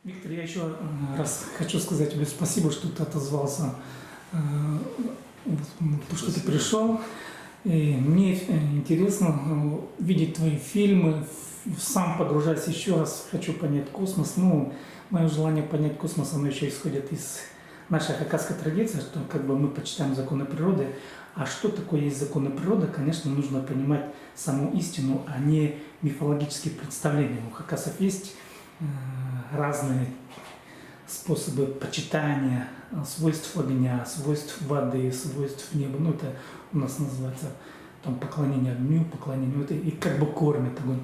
Виктор, я еще раз хочу сказать тебе спасибо, что ты отозвался, что ты пришел. И мне интересно видеть твои фильмы, сам погружаться еще раз, хочу понять космос. Ну, мое желание понять космос, оно еще исходит из нашей хакасской традиции, что как бы мы почитаем законы природы. А что такое есть законы природы, конечно, нужно понимать саму истину, а не мифологические представления. У хакасов есть разные способы почитания свойств огня, свойств воды, свойств неба. Ну, это у нас называется там поклонение огню, поклонение воды, и как бы кормят огонь.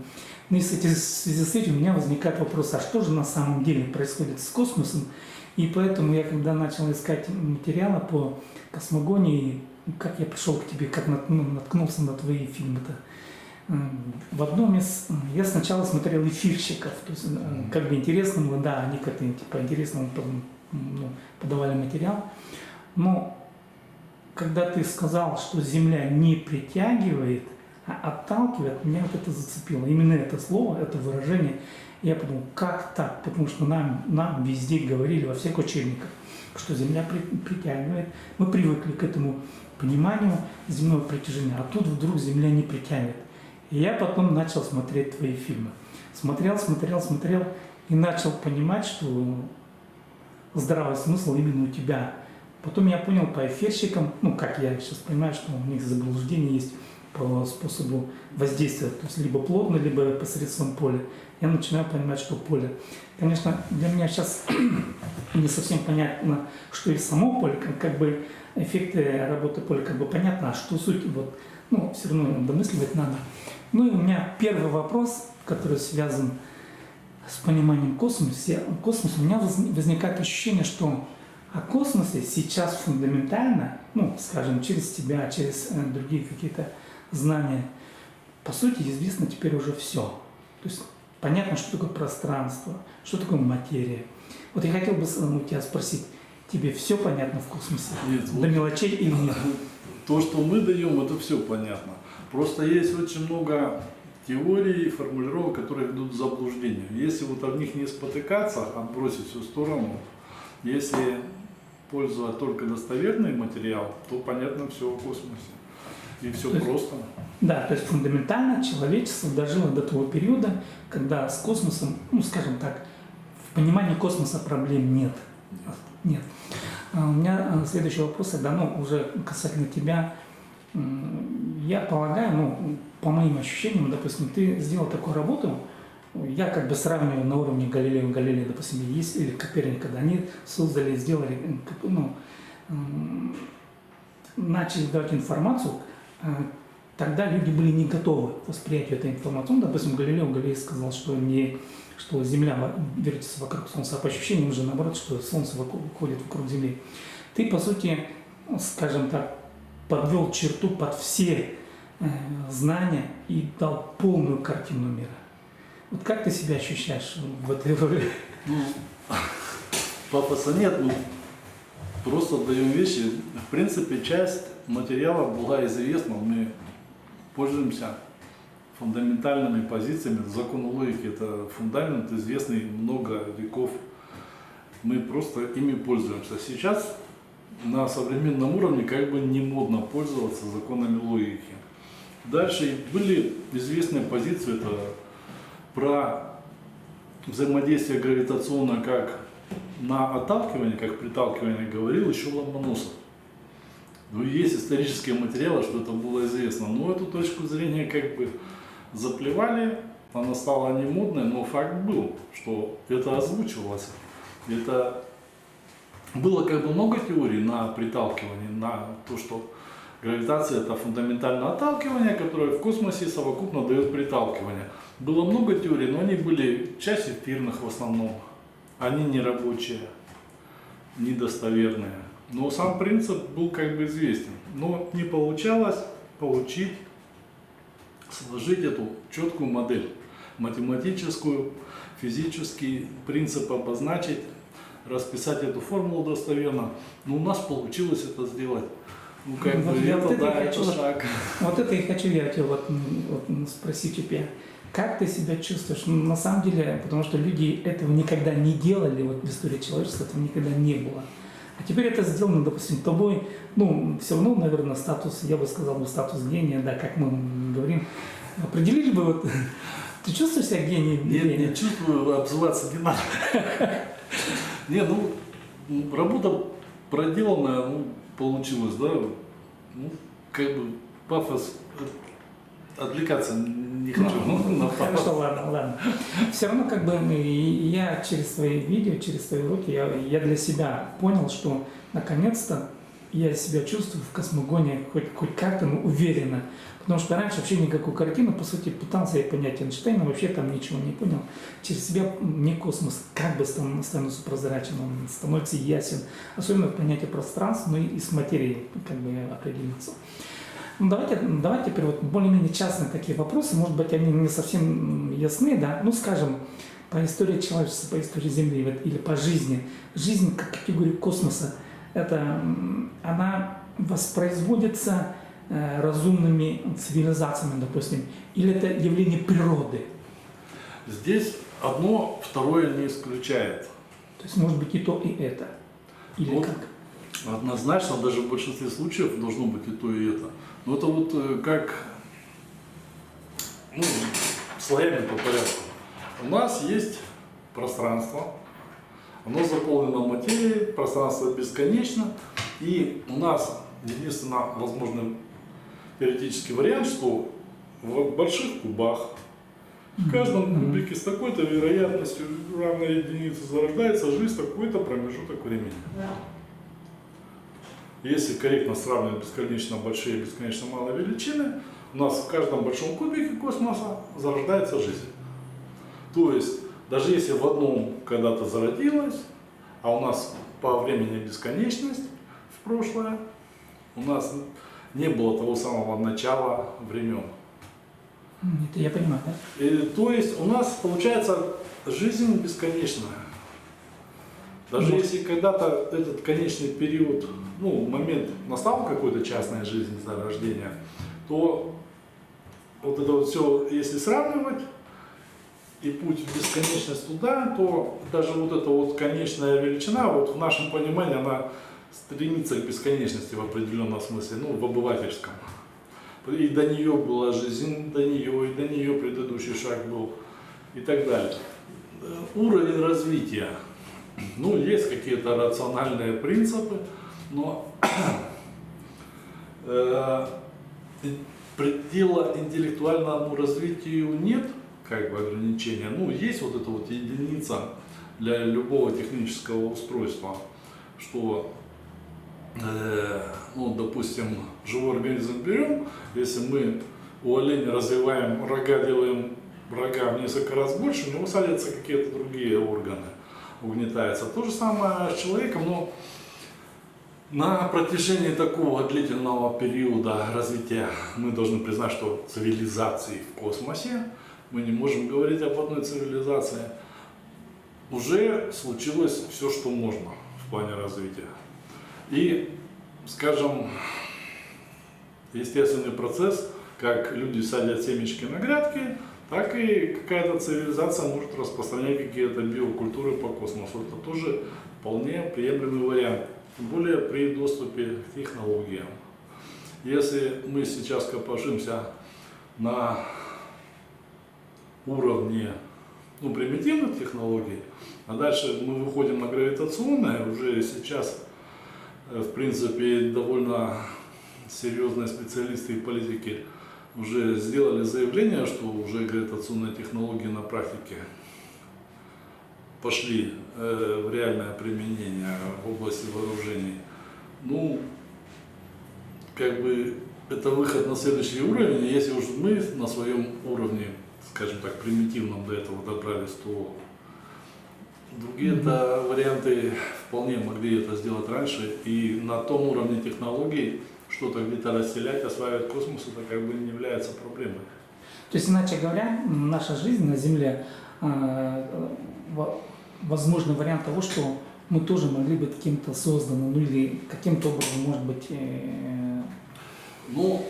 Ну и в связи с этим у меня возникает вопрос, а что же на самом деле происходит с космосом? И поэтому я, когда начал искать материалы по космогонии, как я пришел к тебе, как наткнулся на твои фильмы-то. В одном из... Я сначала смотрел эфирщиков, то есть как бы интересно, да, они как-то типа интересно подавали материал. Но когда ты сказал, что Земля не притягивает, а отталкивает, меня вот это зацепило. Именно это слово, это выражение. Я подумал, как так? Потому что нам везде говорили, во всех учебниках, что Земля притягивает. Мы привыкли к этому пониманию земного притяжения, а тут вдруг Земля не притягивает. И я потом начал смотреть твои фильмы. Смотрел и начал понимать, что здравый смысл именно у тебя. Потом я понял по эфирщикам, ну как я сейчас понимаю, что у них заблуждение есть по способу воздействия, то есть либо плотно, либо посредством поля. Я начинаю понимать, что поле. Конечно, для меня сейчас не совсем понятно, что есть само поле, как бы эффекты работы поля как бы понятно, а что суть, вот, ну, все равно домысливать надо. Ну и у меня первый вопрос, который связан с пониманием космоса, у меня возникает ощущение, что о космосе сейчас фундаментально, ну, скажем, через тебя, через другие какие-то знания, по сути, известно теперь уже все. То есть понятно, что такое пространство, что такое материя. Вот я хотел бы у тебя спросить, тебе все понятно в космосе? Нет, до мелочей или нет? То, что мы даем, это все понятно. Просто есть очень много теорий и формулировок, которые ведут к заблуждению. Если вот от них не спотыкаться, отбросить всю сторону, если пользовать только достоверный материал, то понятно все о космосе. И все просто. Да, то есть фундаментально человечество дожило до того периода, когда с космосом, ну скажем так, в понимании космоса проблем нет. Нет. У меня следующий вопрос, тогда, ну, уже касательно тебя. Я полагаю, ну, по моим ощущениям, допустим, ты сделал такую работу, я как бы сравниваю на уровне Галилея, допустим, есть, или Коперника, когда они создали, сделали, ну, начали давать информацию, тогда люди были не готовы к восприятию этой информации. Ну, допустим, Галилей сказал, что Земля вертится вокруг Солнца, а по ощущениям уже наоборот, что Солнце ходит вокруг Земли. Ты, по сути, скажем так, подвел черту под все знания и дал полную картину мира. Вот как ты себя ощущаешь в этой роли? Ну, пафоса нет, ну, просто даем вещи. В принципе, часть материала была известна, мы пользуемся фундаментальными позициями. Закон логики – это фундамент, известный много веков. Мы просто ими пользуемся. Сейчас на современном уровне как бы не модно пользоваться законами логики. Дальше были известные позиции, это про взаимодействие гравитационное как на отталкивание, как приталкивание говорил еще Ломоносов. Ну, есть исторические материалы, что это было известно, но эту точку зрения как бы заплевали, она стала не модной, но факт был, что это озвучивалось. Это было как бы много теорий на приталкивание, на то, что гравитация это фундаментальное отталкивание, которое в космосе совокупно дает приталкивание. Было много теорий, но они были часть эфирных в основном, они не рабочие, недостоверные. Но сам принцип был как бы известен. Но не получалось получить, сложить эту четкую модель, математическую, физический принцип обозначить, расписать эту формулу достоверно. Но у нас получилось это сделать. Ну, как бы это, да, это шаг. Вот это и хочу я тебя вот спросить тебя. Как ты себя чувствуешь? Ну, на самом деле, потому что люди этого никогда не делали, вот в истории человечества этого никогда не было. А теперь это сделано, допустим, тобой, ну, все равно, наверное, статус, я бы сказал, статус гения, да, как мы говорим. Определили бы, вот, ты чувствуешь себя гением? Нет, не чувствую, обзываться не надо. Не, ну, работа проделанная, ну, получилось, да, ну, как бы пафос, отвлекаться не хочу. Ну, хорошо, ладно. Все равно, как бы, я через свои видео, через свои уроки, я для себя понял, что наконец-то я себя чувствую в космогоне хоть как-то, ну, уверенно. Потому что раньше вообще никакую картину, по сути, пытался я понять Эйнштейна, вообще там ничего не понял. Через себя мне космос как бы становится прозрачен, он становится ясен. Особенно в понятии пространства, ну и с материей как бы определиться. Ну, давайте теперь вот более-менее частные такие вопросы, может быть, они не совсем ясны, да, ну, скажем, по истории человечества, по истории Земли вот, или по жизни. Жизнь как категория космоса, это она воспроизводится разумными цивилизациями, допустим, или это явление природы? Здесь одно второе не исключает. То есть может быть и то, и это? Или Вот, как? однозначно, даже в большинстве случаев должно быть и то, и это. Но это вот как, ну, слоями по порядку. У нас есть пространство, оно заполнено материей, пространство бесконечно, и у нас единственно возможный теоретический вариант, что в больших кубах в каждом кубике с такой-то вероятностью равной единице зарождается жизнь в такой-то промежуток времени. Если корректно сравнивать бесконечно большие и бесконечно малые величины, у нас в каждом большом кубике космоса зарождается жизнь. То есть, даже если в одном когда-то зародилась, а у нас по времени бесконечность в прошлое, у нас не было того самого начала времен. Это я понимаю, да? То есть у нас получается жизнь бесконечная. Даже если когда-то этот конечный период, ну, момент настал какой-то частной жизни зарождения, то вот это вот все, если сравнивать, и путь в бесконечность туда, то даже вот эта вот конечная величина, вот в нашем понимании, она стремится к бесконечности в определенном смысле, ну, в обывательском. И до нее была жизнь, до нее предыдущий шаг был, и так далее. Уровень развития. Ну, есть какие-то рациональные принципы, но предела интеллектуальному развитию нет, как бы ограничения. Ну, есть вот эта вот единица для любого технического устройства, что, ну, допустим, живой организм берем, если мы у оленя развиваем рога, делаем рога в несколько раз больше, у него садятся какие-то другие органы, угнетается. То же самое с человеком, но на протяжении такого длительного периода развития мы должны признать, что цивилизации в космосе, мы не можем говорить об одной цивилизации, уже случилось все, что можно в плане развития. И, скажем, естественный процесс, как люди садят семечки на грядки, так и какая-то цивилизация может распространять какие-то биокультуры по космосу. Это тоже вполне приемлемый вариант, тем более при доступе к технологиям. Если мы сейчас копошимся на уровне, ну, примитивных технологий, а дальше мы выходим на гравитационное, уже сейчас, в принципе, довольно серьезные специалисты и политики уже сделали заявление, что уже гравитационные технологии на практике пошли в реальное применение в области вооружений. Ну, как бы это выход на следующий уровень. Если уж мы на своем уровне, скажем так, примитивном до этого добрались, то другие-то варианты вполне могли это сделать раньше. И на том уровне технологий что-то где-то расселять, осваивать космос, это как бы не является проблемой. То есть, иначе говоря, наша жизнь на Земле возможный вариант того, что мы тоже могли быть кем-то созданы, ну или каким-то образом, может быть... Ну,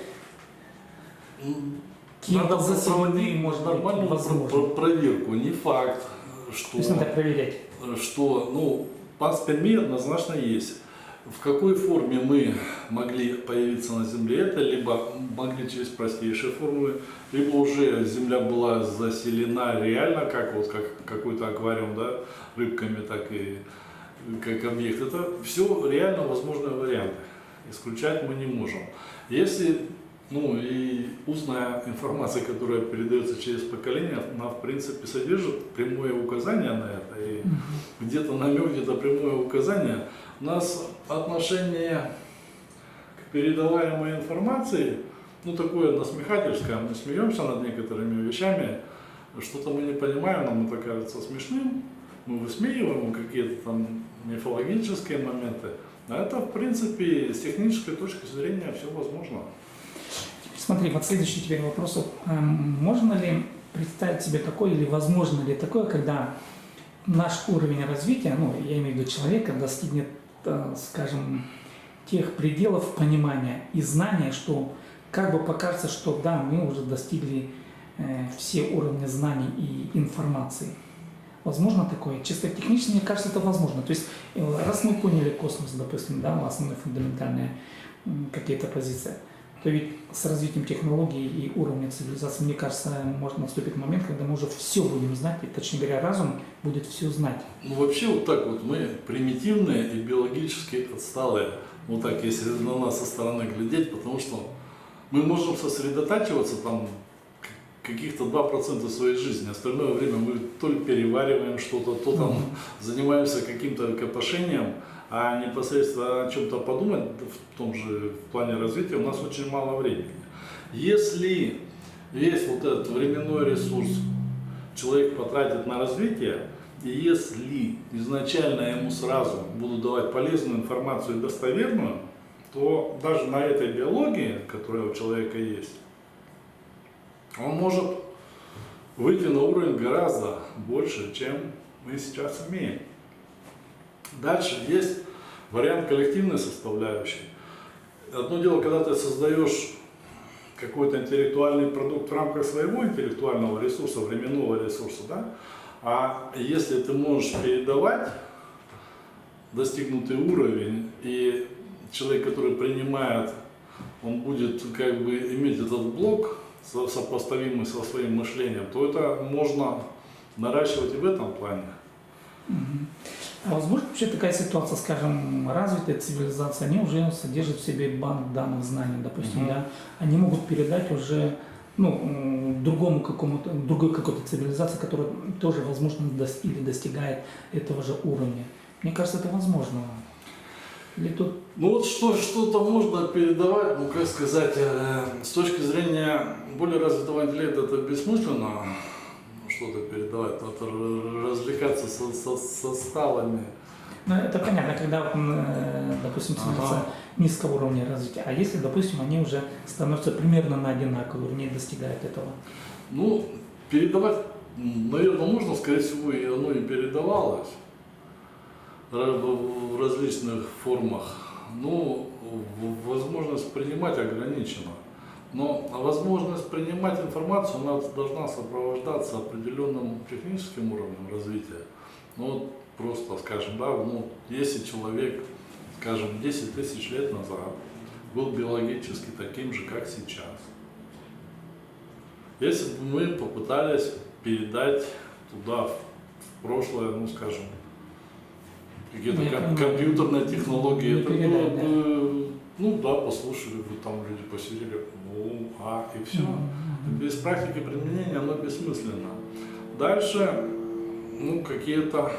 кем-то Надо заселены, проводить может быть, нормальную возможно. проверку. Не факт, что... То есть надо проверять. что, ну, паспорт МИ однозначно есть. В какой форме мы могли появиться на Земле, это либо могли через простейшие формулы, либо уже Земля была заселена реально, как вот как какой-то аквариум, да, рыбками, так и как объект. Это все реально возможные варианты. Исключать мы не можем. Если, ну, и устная информация, которая передается через поколение, она в принципе содержит прямое указание на это, и где-то намек, где-то прямое указание. У нас отношение к передаваемой информации, ну, такое насмехательское, мы смеемся над некоторыми вещами, что-то мы не понимаем, нам это кажется смешным, мы высмеиваем какие-то там мифологические моменты, а это, в принципе, с технической точки зрения все возможно. Смотри, вот следующий теперь вопрос. Можно ли представить себе такое, или возможно ли такое, когда наш уровень развития, ну, я имею в виду человека, достигнет, скажем, тех пределов понимания и знания, что как бы покажется, что да, мы уже достигли все уровни знаний и информации. Возможно такое? Чисто технически, мне кажется, это возможно. То есть, раз мы поняли космос, допустим, да, основные фундаментальные какие-то позиции, то ведь с развитием технологий и уровня цивилизации, мне кажется, может наступить момент, когда мы уже все будем знать, и, точнее говоря, разум будет все знать. Ну, вообще, вот так вот мы примитивные и биологически отсталые, вот так, если на нас со стороны глядеть, потому что мы можем сосредотачиваться там каких-то 2% своей жизни, остальное время мы то ли перевариваем что-то, то там занимаемся каким-то копошением, а непосредственно о чем-то подумать в том же плане развития у нас очень мало времени. Если весь вот этот временной ресурс человек потратит на развитие, и если изначально ему сразу будут давать полезную информацию и достоверную, то даже на этой биологии, которая у человека есть, он может выйти на уровень гораздо больше, чем мы сейчас имеем. Дальше есть вариант коллективной составляющей. Одно дело, когда ты создаешь какой-то интеллектуальный продукт в рамках своего интеллектуального ресурса, временного ресурса, да? А если ты можешь передавать достигнутый уровень, и человек, который принимает, он будет как бы иметь этот блок, сопоставимый со своим мышлением, то это можно наращивать и в этом плане. А возможно вообще такая ситуация, скажем, развитая цивилизация, они уже содержат в себе банк данных знаний, допустим, да, они могут передать уже, ну, другому какому-то, другой какой-то цивилизации, которая тоже, возможно, или достигает этого же уровня. Мне кажется, это возможно. Или тут... Ну вот что-то можно передавать, ну как сказать, с точки зрения более развитого интеллекта это бессмысленно что-то передавать, надо развлекаться со ставами. Ну, это понятно, когда, допустим, цивилизация низкого уровня развития, а если, допустим, они уже становятся примерно на одинаковом уровне и достигают этого? Ну, передавать, наверное, можно, скорее всего, и оно и передавалось в различных формах, но возможность принимать ограничена. Но возможность принимать информацию она должна сопровождаться определенным техническим уровнем развития. Ну, вот просто, скажем, да, ну, если человек, скажем, 10 тысяч лет назад был биологически таким же, как сейчас, если бы мы попытались передать туда, в прошлое, ну, скажем, какие-то компьютерные технологии, это было бы, ну да, послушали бы, там люди посидели, ну, и все. Без практики применения оно бессмысленно. Дальше, ну, какие-то,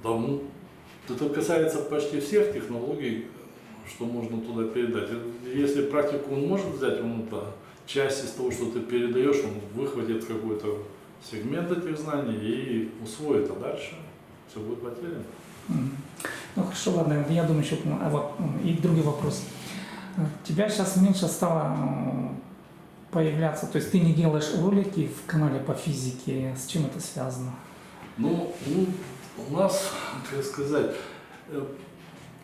да, ну, это касается почти всех технологий, что можно туда передать. Если практику он может взять, он это, часть из того, что ты передаешь, он выхватит какой-то сегмент этих знаний и усвоит, а дальше все будет потеряно. Ну хорошо, ладно, я думаю, еще и другой вопрос. Тебя сейчас меньше стало появляться, то есть ты не делаешь ролики в канале по физике, с чем это связано? Ну, у нас, как сказать,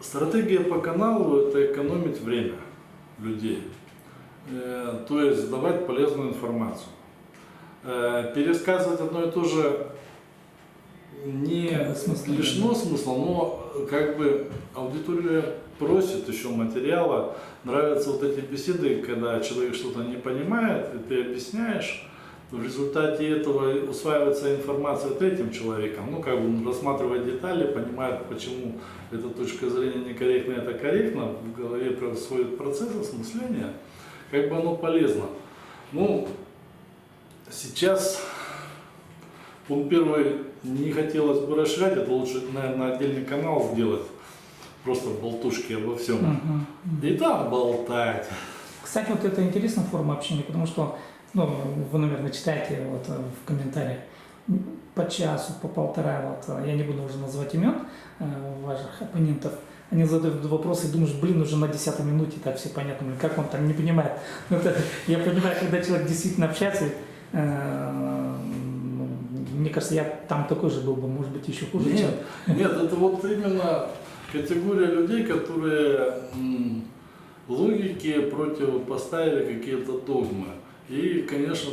стратегия по каналу – это экономить время людей. То есть давать полезную информацию. Пересказывать одно и то же не Смысла лишено нет. смысла, но как бы аудитория просит еще материала. Нравятся вот эти беседы, когда человек что-то не понимает, и ты объясняешь. В результате этого усваивается информация третьим человеком. Ну, как бы он рассматривает детали, понимает, почему эта точка зрения некорректна, это корректно. В голове происходит процесс осмысления. Как бы оно полезно. Ну, сейчас пункт первый не хотелось бы расширять, это лучше, наверное, отдельный канал сделать. Просто болтушки обо всем. Мгм. И там болтать. Кстати, вот это интересная форма общения, потому что, ну, вы, наверное, читаете вот в комментариях по часу, по полтора, вот, я не буду уже называть имен ваших оппонентов, они задают вопросы, и думаешь, блин, уже на 10-й минуте так все понятно, блин, как он там не понимает. Ну, это, я понимаю, когда человек действительно общается, мне кажется, я там такой же был бы, может быть, еще хуже, чем... Нет, это вот именно категория людей, которые логике противопоставили какие-то догмы. И, конечно,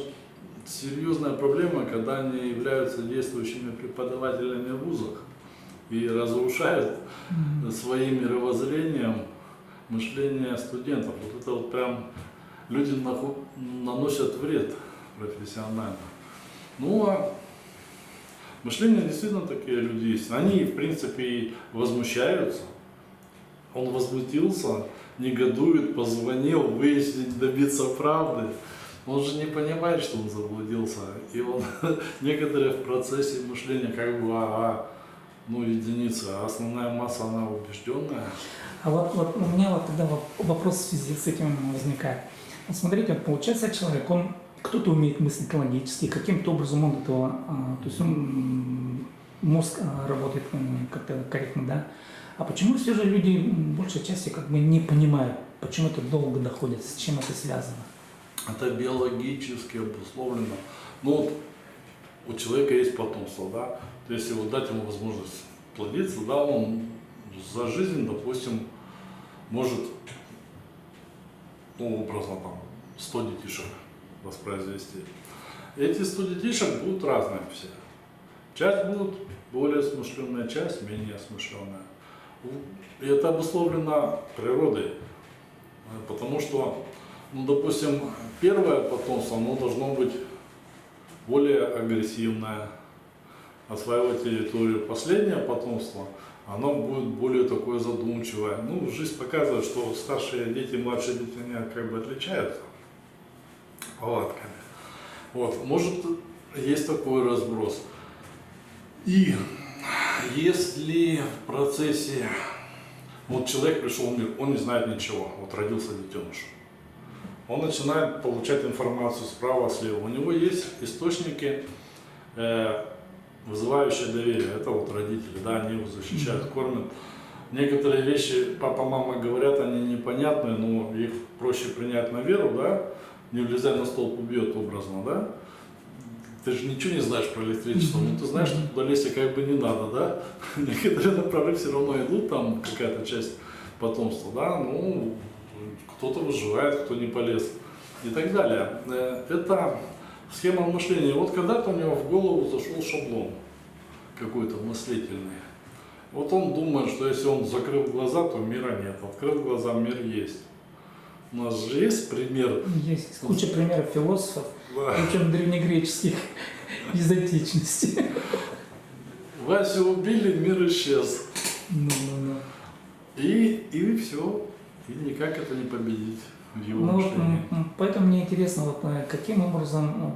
серьезная проблема, когда они являются действующими преподавателями в вузах и разрушают своим мировоззрением мышление студентов. Вот это вот прям люди наносят вред профессионально. Ну, а мышление действительно такие люди есть. Они, в принципе, и возмущаются. Он возмутился, негодует, позвонил, выяснить, добиться правды. Он же не понимает, что он заблудился. И он некоторые в процессе мышления как бы единица, а основная масса, она убежденная. А вот у меня вот тогда вопрос в связи с этим возникает. Вот смотрите, вот получается человек, он кто-то умеет мыслить логически, каким-то образом он этого, то есть мозг работает как-то корректно, да? А почему все же люди большей части как бы не понимают, почему это долго доходит, с чем это связано? Это биологически обусловлено. Ну вот у человека есть потомство, да, то есть если вот дать ему возможность плодиться, да, он за жизнь, допустим, может, ну, образно там, 100 детишек воспроизвести. Эти 100 детишек будут разные все. Часть будут более смышленная, часть менее смышленная. И это обусловлено природой, потому что, ну, допустим, первое потомство, оно должно быть более агрессивное, осваивать территорию. Последнее потомство, оно будет более такое задумчивое. Ну, жизнь показывает, что старшие дети и младшие дети, они как бы отличаются повадками. Вот, может, есть такой разброс. И если в процессе, вот человек пришел в мир, он не знает ничего, вот родился детеныш, он начинает получать информацию справа, слева. У него есть источники, вызывающие доверие. Это вот родители, да, они его защищают, кормят. Некоторые вещи папа, мама говорят, они непонятные, но их проще принять на веру, да, не влезай на столб, убьет образно, да. Ты же ничего не знаешь про электричество, но ты знаешь, что туда лезть как бы не надо, да. Некоторые на прорыв все равно идут, там какая-то часть потомства, да, ну, кто-то выживает, кто не полез и так далее. Это схема мышления. Вот когда-то у него в голову зашел шаблон какой-то мыслительный. Вот он думает, что если он закрыл глаза, то мира нет. Открыл глаза, мир есть. У нас же есть пример. Есть куча примеров философов, Да. причем древнегреческих, из античности. Васю убили, мир исчез. Ну. И все. И никак это не победить в его Ну, мышлении. поэтому мне интересно, вот каким образом,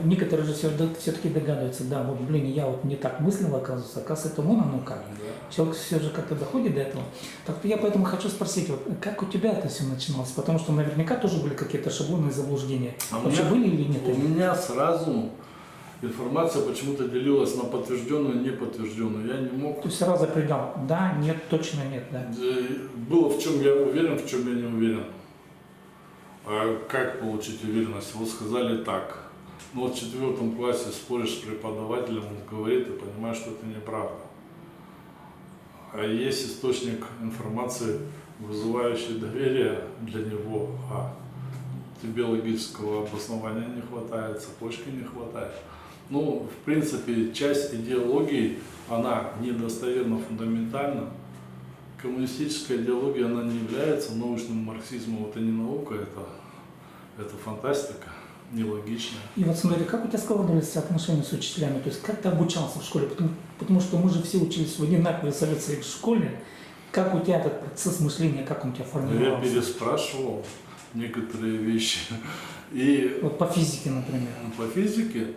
некоторые же все-таки догадываются, да, вот, блин, я вот не так мыслил, оказывается, это вон оно как. Да. Человек все же как-то доходит до этого. Так я поэтому хочу спросить, вот, как у тебя это все начиналось? Потому что наверняка тоже были какие-то шаблоны и заблуждения. А у Вообще меня- были или нет? У меня сразу информация почему-то делилась на подтвержденную и неподтвержденную. Я не мог. То есть сразу определял, да, нет, точно нет, да. Было в чем я уверен, в чем я не уверен. А как получить уверенность? Вот сказали так. Ну вот в 4 классе споришь с преподавателем, он говорит, и понимаешь, что это неправда. А есть источник информации, вызывающий доверие для него. биологического обоснования не хватает, цепочки не хватает. Ну, в принципе, часть идеологии, она недостоверно фундаментальна. Коммунистическая идеология, она не является научным марксизмом, это не наука, это фантастика, нелогичная. И вот смотри, как у тебя складывались отношения с учителями? То есть как ты обучался в школе? Потому что мы же все учились в одинаковой советской школе. Как у тебя этот процесс мышления, как он у тебя Я формировался? переспрашивал некоторые вещи. И Вот по физике, например. по физике,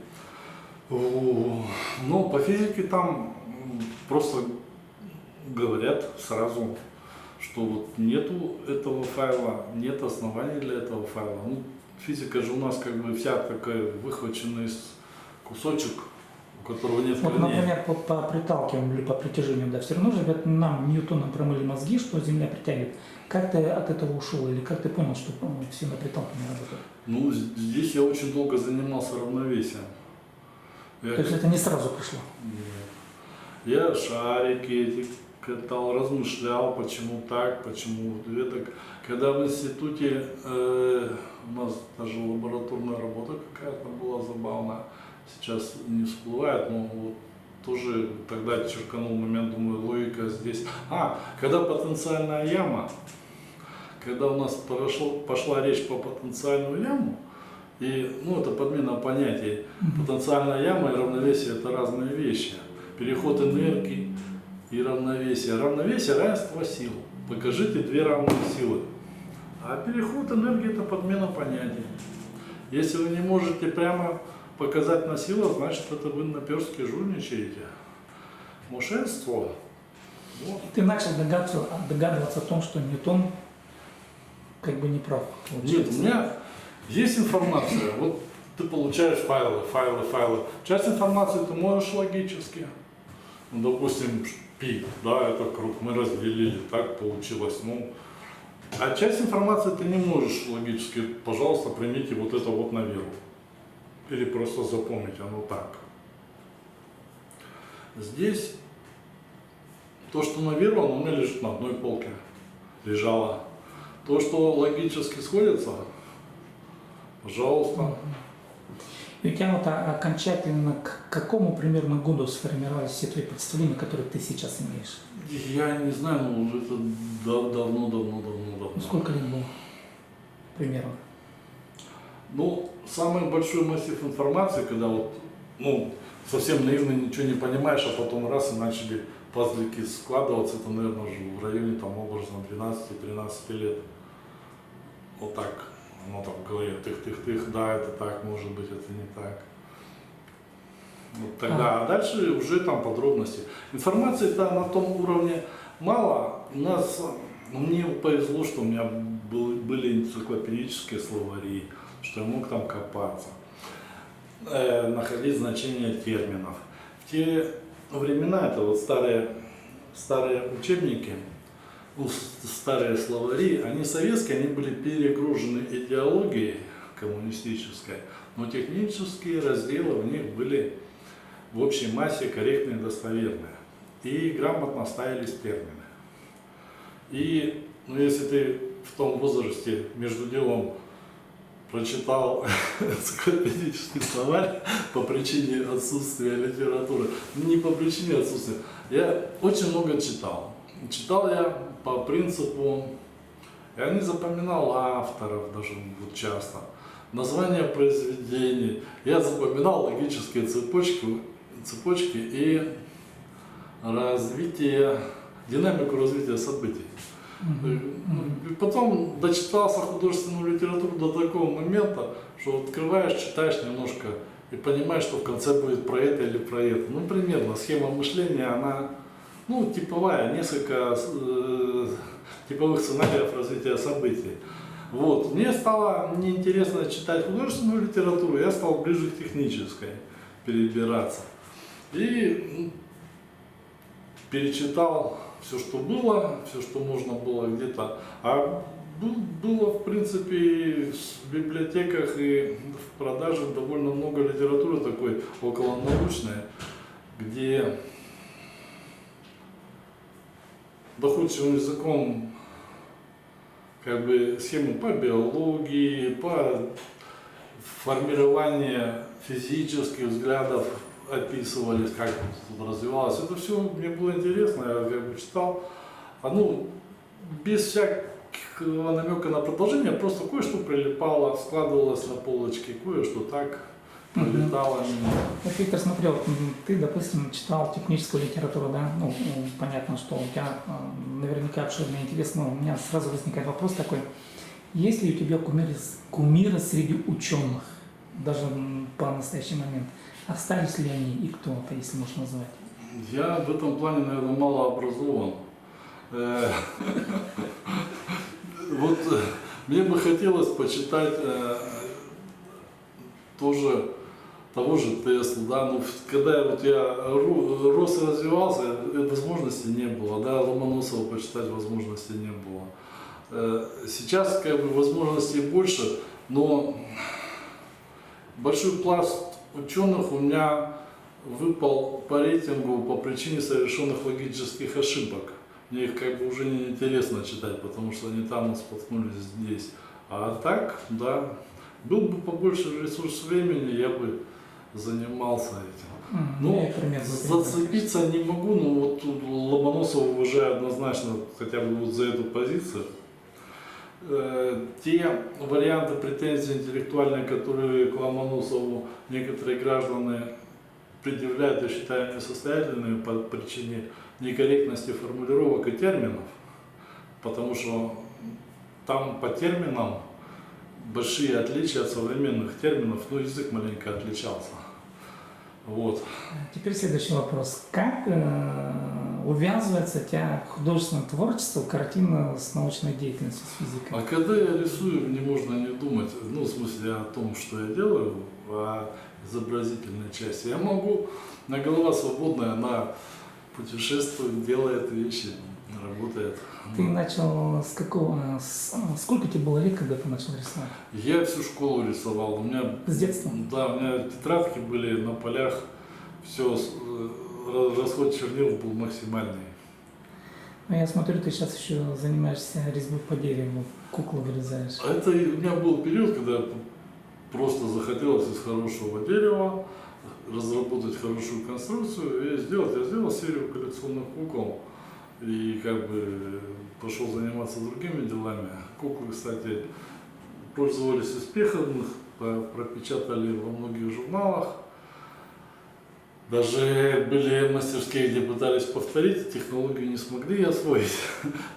ну, по физике там просто говорят сразу, что вот нету этого файла, нет оснований для этого файла. Ну, физика же у нас как бы вся такая выхваченный кусочек, у которого нет Вот, корней. например, по приталкиванию или по притяжению, да, все равно же говорят, нам Ньютоном промыли мозги, что Земля притягивает. Как ты от этого ушел или как ты понял, что все на приталкивании работает? Ну, здесь я очень долго занимался равновесием. То есть это не сразу пришло? Нет. Я шарики эти катал, размышлял, почему так, почему вот это. Когда в институте у нас даже лабораторная работа какая-то была забавная, сейчас не всплывает, но вот тоже тогда черканул момент, думаю, логика здесь. Когда потенциальная яма, когда у нас пошла речь по потенциальную яму, и, ну, это подмена понятий. Потенциальная яма и равновесие – это разные вещи. Переход энергии и равновесие. Равновесие – равенство сил. Покажите две равные силы. А переход энергии – это подмена понятий. Если вы не можете прямо показать на силу, значит, это вы наперстки жульничаете. Мошенство. Вот. Ты начал догадываться о том, что Ньютон как бы не прав. Нет, у меня есть информация. Вот ты получаешь файлы. Часть информации ты можешь логически. Ну, допустим, пи, да, это круг, мы разделили, так получилось. Ну, а часть информации ты не можешь логически. Пожалуйста, примите вот это вот на веру. Или просто запомните, оно так. Здесь то, что на веру, оно у меня лежит на одной полке. Лежало. То, что логически сходится, пожалуйста. И у тебя вот окончательно к какому примерно году сформировались все твои представления, которые ты сейчас имеешь? Я не знаю, но уже это давно. Ну, сколько лет было примерно? Ну, самый большой массив информации, когда вот, ну, совсем наивно ничего не понимаешь, а потом раз и начали пазлики складываться, это, наверное, уже в районе там образно 12-13 лет. Вот так, оно там в голове, тых, да, это так, может быть, это не так. Вот тогда, а дальше уже там подробности. Информации-то на том уровне мало. У нас, ну, мне повезло, что у меня были энциклопедические словари, что я мог там копаться, находить значения терминов. В те времена, это вот старые учебники, ну, старые словари, они советские, они были перегружены идеологией коммунистической, но технические разделы в них были в общей массе корректные и достоверные. И грамотно ставились термины. И, ну, если ты в том возрасте между делом прочитал энциклопедический словарь по причине отсутствия литературы, не по причине отсутствия, я очень много читал. Читал я по принципу, я не запоминал авторов даже вот часто, названия произведений, я запоминал логические цепочки и динамику развития событий. И потом дочитался художественную литературу до такого момента, что открываешь, читаешь немножко и понимаешь, что в конце будет про это или про это. Ну, примерно, схема мышления, она, ну, типовая, несколько типовых сценариев развития событий. Вот. Мне стало неинтересно читать художественную литературу, я стал ближе к технической перебираться. И перечитал все, что было, все, что можно было где-то. А было, в принципе, в библиотеках и в продаже довольно много литературы такой околонаучной, где доходчивым языком, как бы схему по биологии, по формированию физических взглядов описывались, как тут развивалось. Это все мне было интересно, я как бы читал. Без всякого намека на продолжение, просто кое-что прилипало, складывалось на полочке, кое-что так прилетало. Вот, Виктор, смотрел, ты, допустим, читал техническую литературу, да? Ну, понятно, что у тебя наверняка обширный интерес, но у меня сразу возникает вопрос такой. Есть ли у тебя кумиры среди ученых, даже по настоящий момент? Остались ли они и кто это, если можно назвать? Я в этом плане, наверное, мало образован. Вот мне бы хотелось почитать тоже того же Теслу, да, но когда я рос и развивался, возможности не было, да, Ломоносова почитать возможности не было. Сейчас как бы возможностей больше, но большой пласт ученых у меня выпал по рейтингу по причине совершенных логических ошибок. Мне их как бы уже не интересно читать, потому что они там споткнулись здесь. А так, да, был бы побольше ресурс времени, я бы занимался этим. Ну, зацепиться не могу, но вот тут Ломоносова уважаю однозначно, хотя бы вот за эту позицию. Те варианты претензий интеллектуальные, которые к Ломоносову некоторые граждане предъявляют, я считаю, несостоятельными по причине некорректности формулировок и терминов, потому что там по терминам большие отличия от современных терминов, ну язык маленько отличался. Вот. Теперь следующий вопрос. Как увязывается у тебя художественное творчество, картина с научной деятельностью, с физикой? А когда я рисую, мне можно не думать, ну в смысле о том, что я делаю, о изобразительной части. Я могу, на голова свободная, она путешествует, делает вещи, работает. Ты начал с какого, сколько тебе было лет, когда ты начал рисовать? Я всю школу рисовал. У меня, с детства? Да, у меня тетрадки были на полях, все, расход чернил был максимальный. А я смотрю, ты сейчас еще занимаешься резьбой по дереву, куклу вырезаешь. Это у меня был период, когда просто захотелось из хорошего дерева разработать хорошую конструкцию и сделать. Я сделал серию коллекционных кукол и как бы пошел заниматься другими делами. Куклы, кстати, пользовались успехом, пропечатали во многих журналах. Даже были мастерские, где пытались повторить, технологию не смогли освоить,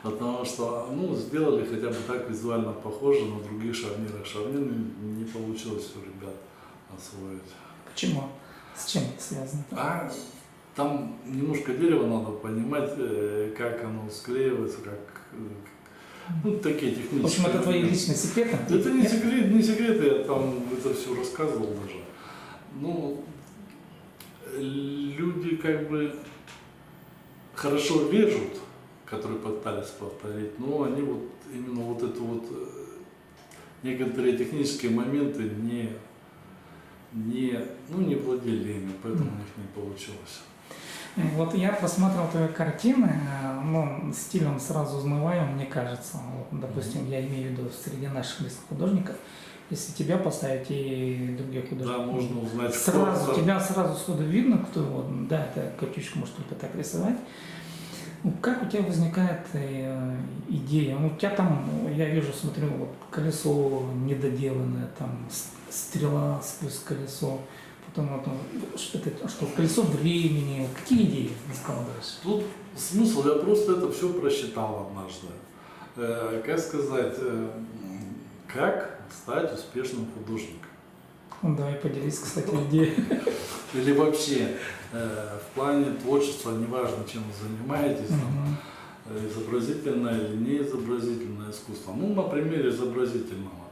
потому что сделали хотя бы так визуально похоже на других шарнирах. Шарнир не получилось у ребят освоить. Почему? С чем это связано? Там немножко дерева надо понимать, как оно склеивается, такие технические. В общем, это твои личные секреты? Это не секреты, я там это все рассказывал даже. Люди как бы хорошо режут, которые пытались повторить, но они именно некоторые технические моменты не владели ими, поэтому у них не получилось. Вот я просматривал твои картины, стилем сразу узнаваем, мне кажется. Вот, допустим, я имею в виду среди наших местных художников. Если тебя поставить и других художников, да, можно узнать, тебя сразу сходу видно, кто да, это Катюшка может только так рисовать. Как у тебя возникает идея? У тебя там, я вижу, смотрю, колесо недоделанное, там стрела сквозь колесо, потом что колесо времени. Какие идеи складываешь? Тут смысл, я просто это все просчитал однажды. Как сказать, как стать успешным художником? Давай поделись, кстати, идеей. Или вообще, в плане творчества, неважно, чем вы занимаетесь, изобразительное или неизобразительное искусство. На примере изобразительного.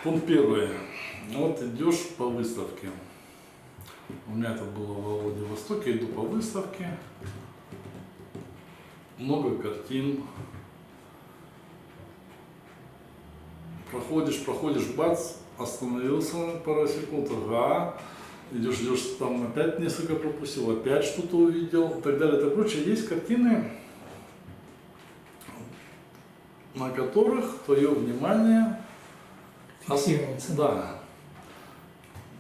Пункт первый. Вот идешь по выставке. У меня это было во Владивостоке, иду по выставке. Много картин. Проходишь, бац, остановился на пару секунд, идешь, там опять несколько пропустил, опять что-то увидел, и так далее, и так прочее. Есть картины, на которых твое внимание Фиксируется. Да.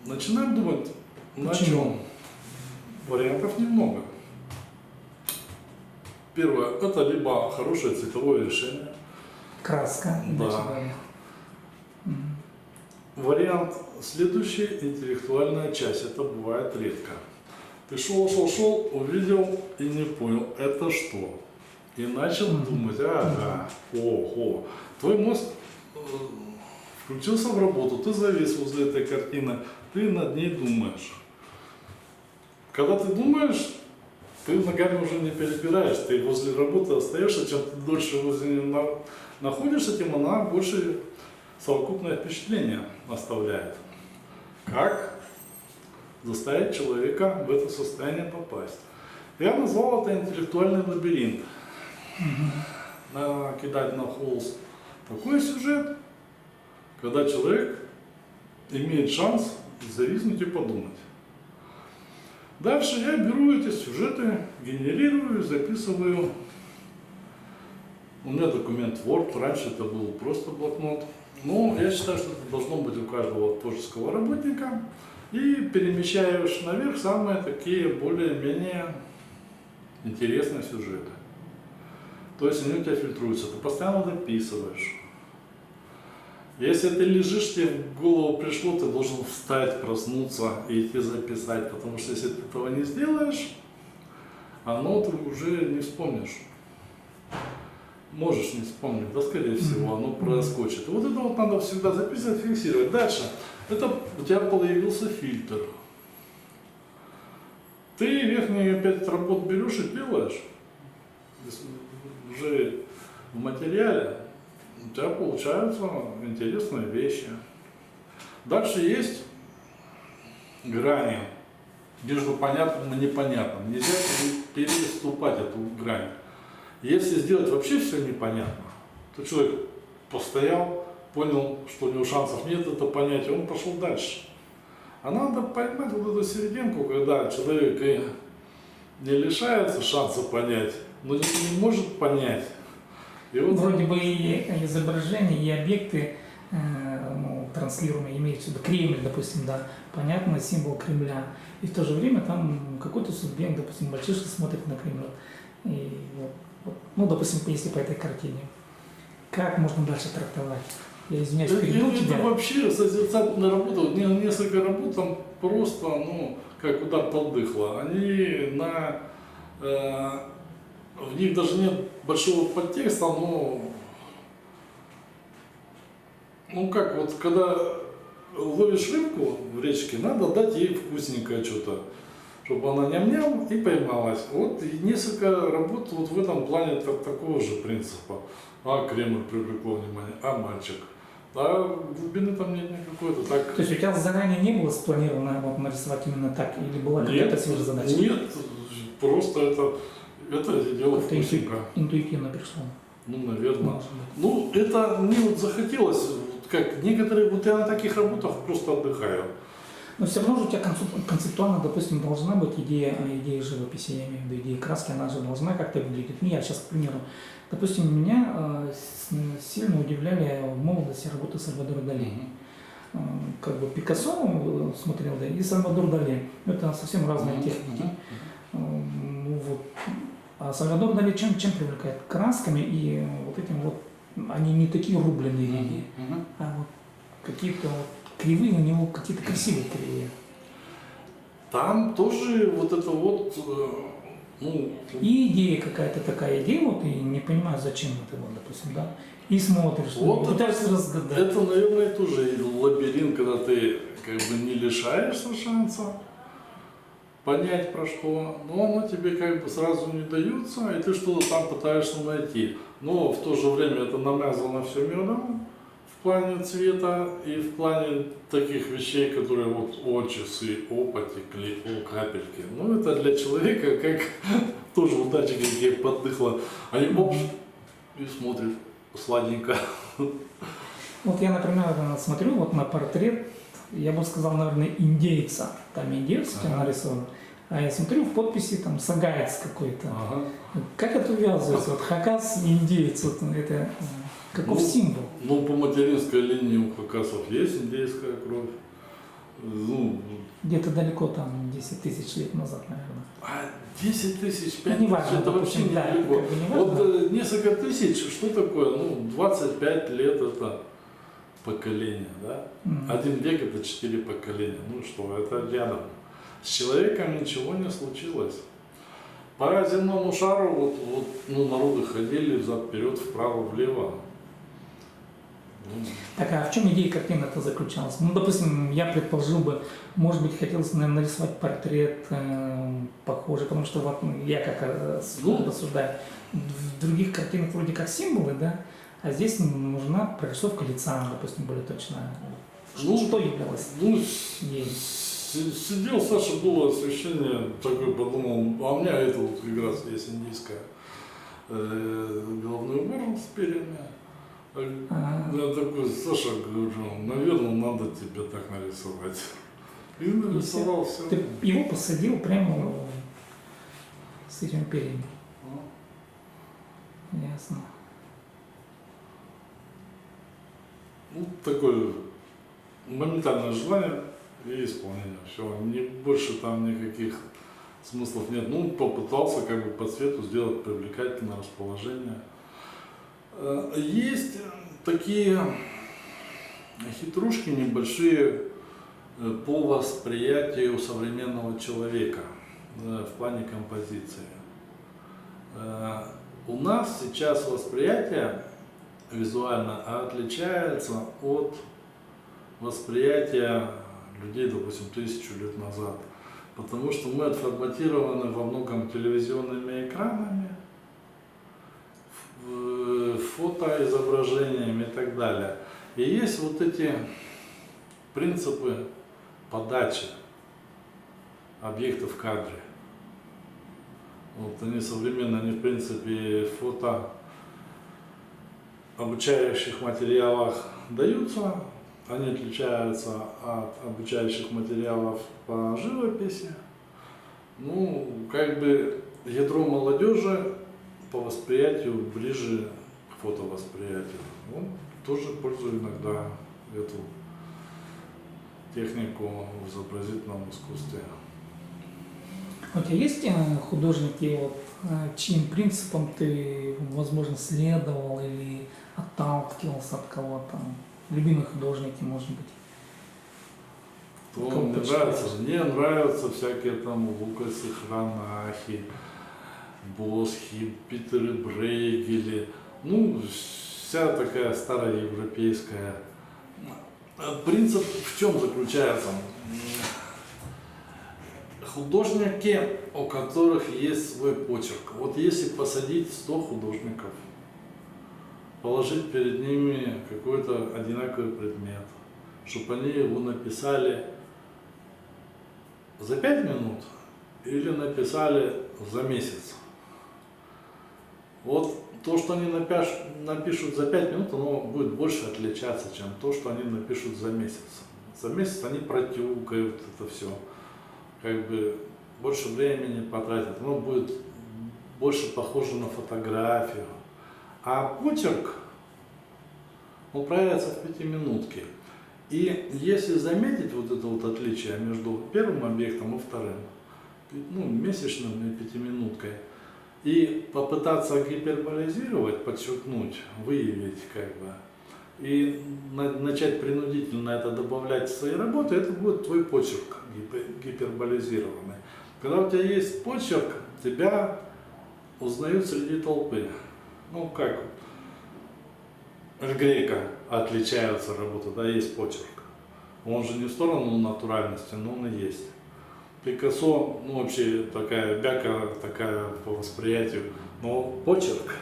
Начинаем думать, на Почему? чем. Вариантов немного. Первое, это либо хорошее цветовое решение. Краска. Да. Начинаем. Вариант следующий, интеллектуальная часть. Это бывает редко. Ты шел, увидел и не понял, это что? И начал думать, ага, ого. Твой мозг включился в работу, ты завис возле этой картины, ты над ней думаешь. Когда ты думаешь, ты ногами уже не перебираешь, ты возле работы остаешься, чем ты дольше возле нее находишься, тем она больше совокупное впечатление оставляет. Как заставить человека в это состояние попасть? Я назвал это интеллектуальный лабиринт. Накидать на холст такой сюжет, когда человек имеет шанс зависнуть и подумать. Дальше я беру эти сюжеты, генерирую, записываю. У меня документ Word, раньше это был просто блокнот. Но я считаю, что это должно быть у каждого творческого работника. И перемещаешь наверх самые такие более-менее интересные сюжеты. То есть они у тебя фильтруются, ты постоянно дописываешь. Если ты лежишь, тебе в голову пришло, ты должен встать, проснуться и идти записать. Потому что если ты этого не сделаешь, оно ты уже не вспомнишь. Можешь не вспомнить, да, скорее всего, оно проскочит. И вот это вот надо всегда записывать, фиксировать. Дальше. Это у тебя появился фильтр. Ты верхние 5 работ берешь и делаешь. Уже в материале у тебя получаются интересные вещи. Дальше есть грани между понятным и непонятным. Нельзя переступать эту грань. Если сделать вообще все непонятно, то человек постоял, понял, что у него шансов нет это понять, и он пошел дальше. А надо поймать вот эту серединку, когда человек и не лишается шанса понять, но не может понять. И вот Вроде бы и изображения, и объекты транслируемые, имеются в виду Кремль, допустим, да, понятно, символ Кремля. И в то же время там какой-то субъект, допустим, мальчишка смотрит на Кремль. И вот, ну, допустим, если по этой картине. Как можно дальше трактовать? Я извиняюсь, перейду тебя. Это вообще созерцательная работа. Вот несколько работ там просто, ну, как удар под дыхло. Они в них даже нет большого подтекста, но ну как, вот когда ловишь рыбку в речке, надо дать ей вкусненькое что-то, чтобы она ням-ням и поймалась. Вот и несколько работ вот в этом плане такого же принципа. А Кремль привлекло внимание, а мальчик. А глубины там нет никакой. Так... То есть у тебя заранее не было спланировано вот, нарисовать именно так? Или была какая-то сверхзадача? Нет, просто это дело вкусненько. Интуитивно пришло. Ну, наверное. Может быть. Ну, это мне вот захотелось, вот как некоторые, вот я на таких работах просто отдыхаю. Но все равно же у тебя концептуально, допустим, должна быть идея живописи, я имею в виду, идея краски, она же должна как-то выглядеть. Ну, я сейчас, к примеру, допустим, меня сильно удивляли в молодости работы Сальвадора Дали. Как бы Пикассо смотрел, да, и Сальвадор Дали. Это совсем разные техники. Вот. А Сальвадор Дали чем привлекает? Красками и вот этим вот, они не такие рубленые линии, а вот какие-то вот кривые, у него какие-то красивые кривые. Там тоже вот это вот, ну... И идея какая-то такая идея, вот, и не понимаю, зачем это, вот, допустим, да, и смотришь, Вот пытаешься разгадать. Это, наверное, тоже лабиринт, когда ты как бы не лишаешься шанса понять про что, но оно тебе как бы сразу не дается, и ты что-то там пытаешься найти. Но в то же время это намазано все медом в плане цвета и в плане таких вещей, которые вот часы, потекли, капельки. Ну это для человека как тоже удача какие поддыхла. Они и смотрят сладенько. Вот я, например, смотрю вот на портрет, я бы сказал, наверное, индейца. Там индейец нарисован. А я смотрю, в подписи там сагаец какой-то. Ага. Как это увязывается? Вот хакас и индеец, вот это каков Ну, символ? Ну, по материнской линии у хакасов есть индейская кровь. Ну, Где-то далеко там 10 тысяч лет назад, наверное. а 10 тысяч, 5 Не тысяч, важно, это вообще допустим, да, это недалеко. как бы не Вот важно. несколько тысяч, что такое? Ну, 25 лет это поколение, да? Мгм. 1 век это 4 поколения. Ну что, это рядом. С человеком ничего не случилось. По земному шару ну, народы ходили взад-вперед, вправо-влево. Ну, Так, а в чем идея картины-то заключалась? Ну, допустим, я предположил бы, может быть, хотелось, наверное, нарисовать портрет похожий, потому что вот я как Ну. рассуждаю, в других картинах вроде как символы, да, а здесь нужна прорисовка лица, допустим, более точная. Ну, Что являлось ну, ей? сидел Саша, было освещение, такой подумал, а у меня это вот как раз есть индийская головной убор с перьями. Я такой, Саша, говорю, наверное, надо тебе так нарисовать. И нарисовал все. Ты его посадил прямо с этими перьями. Ясно. Ну, такое моментальное желание и исполнение. Все, больше там никаких смыслов нет. Ну, попытался как бы по цвету сделать привлекательное расположение. Есть такие хитрушки небольшие по восприятию современного человека в плане композиции. У нас сейчас восприятие визуально отличается от восприятия людей, допустим, 1000 лет назад. Потому что мы отформатированы во многом телевизионными экранами, фотоизображениями и так далее. И есть вот эти принципы подачи объектов в кадре. Вот они современные, они в принципе фото обучающих материалах даются, они отличаются от обучающих материалов по живописи. Ну, как бы ядро молодежи по восприятию ближе к фотовосприятию. Ну, тоже пользую иногда эту технику в изобразительном искусстве. У тебя есть художники, вот, чьим принципам ты, возможно, следовал или отталкивался от кого-то? Любимые художники, может быть? То Кого мне почитаешь? нравится, мне нравятся всякие там Лукасы, Хранахи, Босхи, Питеры Брейгели, ну, вся такая старая европейская. Принцип в чем заключается? Художники, у которых есть свой почерк. Вот если посадить 100 художников, положить перед ними какой-то одинаковый предмет, чтобы они его написали за 5 минут или написали за месяц. Вот то, что они напишут за 5 минут, оно будет больше отличаться, чем то, что они напишут за месяц. За месяц они протюкают это все, как бы больше времени потратят, оно будет больше похоже на фотографию. А почерк, он проявится в 5-минутке. И если заметить вот это вот отличие между первым объектом и вторым, ну, месячным и 5-минуткой, и попытаться гиперболизировать, подчеркнуть, выявить как бы, и начать принудительно это добавлять в свои работы, это будет твой почерк гиперболизированный. Когда у тебя есть почерк, тебя узнают среди толпы. Ну как Эль Греко отличаются работы, да, есть почерк. Он же не в сторону натуральности, но он и есть. Пикассо, ну вообще такая бяка, такая по восприятию, но почерк.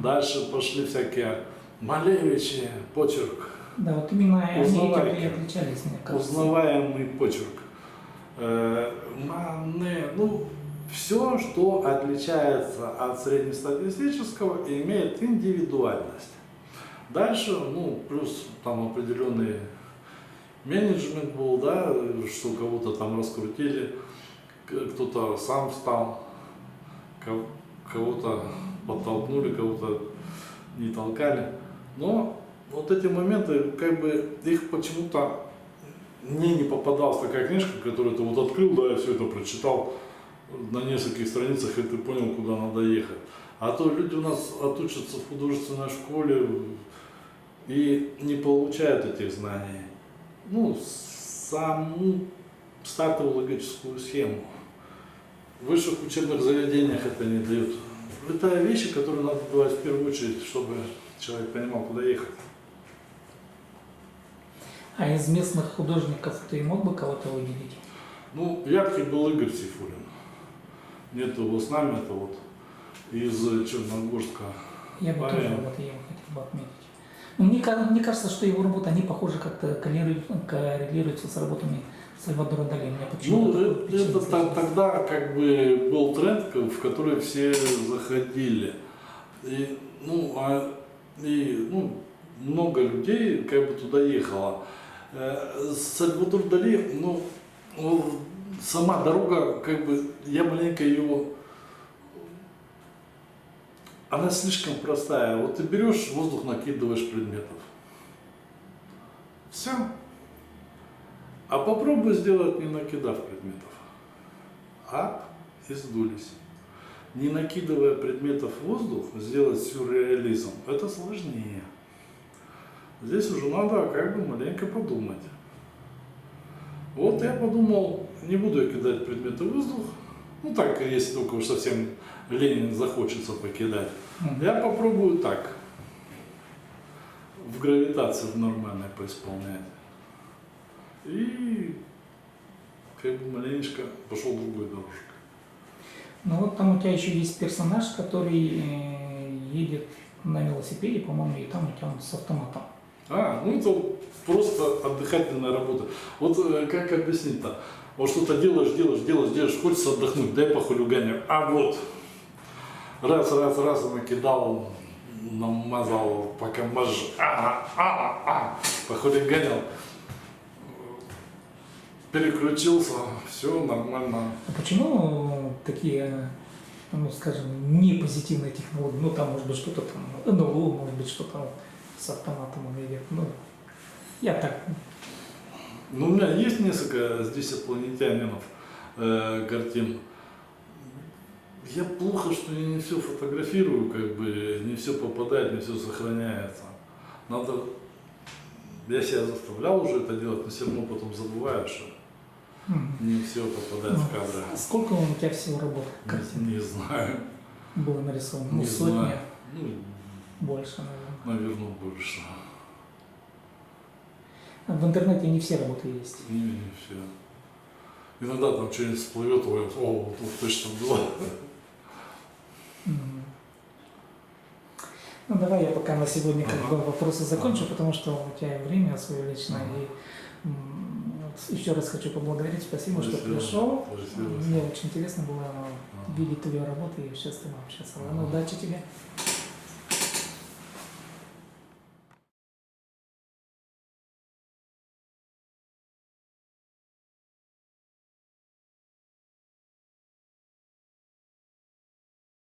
Дальше пошли всякие Малевичи, почерк. Да, вот именно они этим и Узнавайки. отличались, мне кажется. Узнаваемый почерк. Мане, ну, все, что отличается от среднестатистического, имеет индивидуальность. Дальше, ну, плюс там определенный менеджмент был, да, что кого-то там раскрутили, кто-то сам встал, кого-то подтолкнули, кого-то не толкали. Но вот эти моменты, как бы, их почему-то мне не попадалась такая книжка, которую ты вот открыл, да, я все это прочитал на нескольких страницах, и ты понял, куда надо ехать. А то люди у нас отучатся в художественной школе и не получают этих знаний. Ну, саму стартовую логическую схему. В высших учебных заведениях это не дают. Это вещи, которые надо давать в первую очередь, чтобы человек понимал, куда ехать. А из местных художников ты мог бы кого-то выделить? Ну, яркий был Игорь Сейфуллин. Нет его с нами, это вот из Черногорска. Я бы парень. тоже вот его хотел бы отметить. Но мне кажется, что его работы, они похоже как-то коррелируются с работами Сальвадора Дали. Мне почему-то Ну, такое впечатление это сложилось. тогда как бы был тренд, в который все заходили. И, много людей как бы туда ехало. Сальвадор Дали, сама дорога, как бы, я маленько ее, она слишком простая. Вот ты берешь воздух, накидываешь предметов. Все. А попробуй сделать, не накидав предметов. Ап, и сдулись. Не накидывая предметов в воздух, сделать сюрреализм, это сложнее. Здесь уже надо как бы маленько подумать. Вот я подумал, не буду я кидать предметы в воздух. Ну так, если только уж совсем Ленин захочется покидать. Я попробую так. В гравитацию нормально поисполнять. И как бы маленечко пошел другой дорожкой. Ну вот там у тебя еще есть персонаж, который едет на велосипеде, по-моему, и там у тебя он с автоматом. Это просто отдыхательная работа. Вот как объяснить-то? Вот что-то делаешь, хочется отдохнуть, дай похулиганю. А вот, раз, накидал, намазал, пока похулиганил, переключился, все нормально. А почему такие, скажем, не позитивные технологии? Ну там может быть что-то там, НЛО, может быть что-то с автоматом он едет. Я так. У меня есть несколько здесь инопланетянинов картин. Я плохо, что я не все фотографирую, как бы не все попадает, не все сохраняется. Надо, я себя заставлял уже это делать, но все равно потом забываю, что не все попадает в кадры. Сколько у тебя всего работ? Не знаю. Было нарисовано? Не Сотня? знаю. Больше, наверное. Наверное, больше. В интернете не все работы есть. Не все. Иногда там что-нибудь всплывет, вот точно было. Ну давай я пока на сегодня как бы вопросы закончу, потому что у тебя время свое личное. И еще раз хочу поблагодарить, спасибо, что пришел. Спасибо. Мне очень интересно было видеть твою работу и вообще с тобой общаться. Ладно, удачи тебе.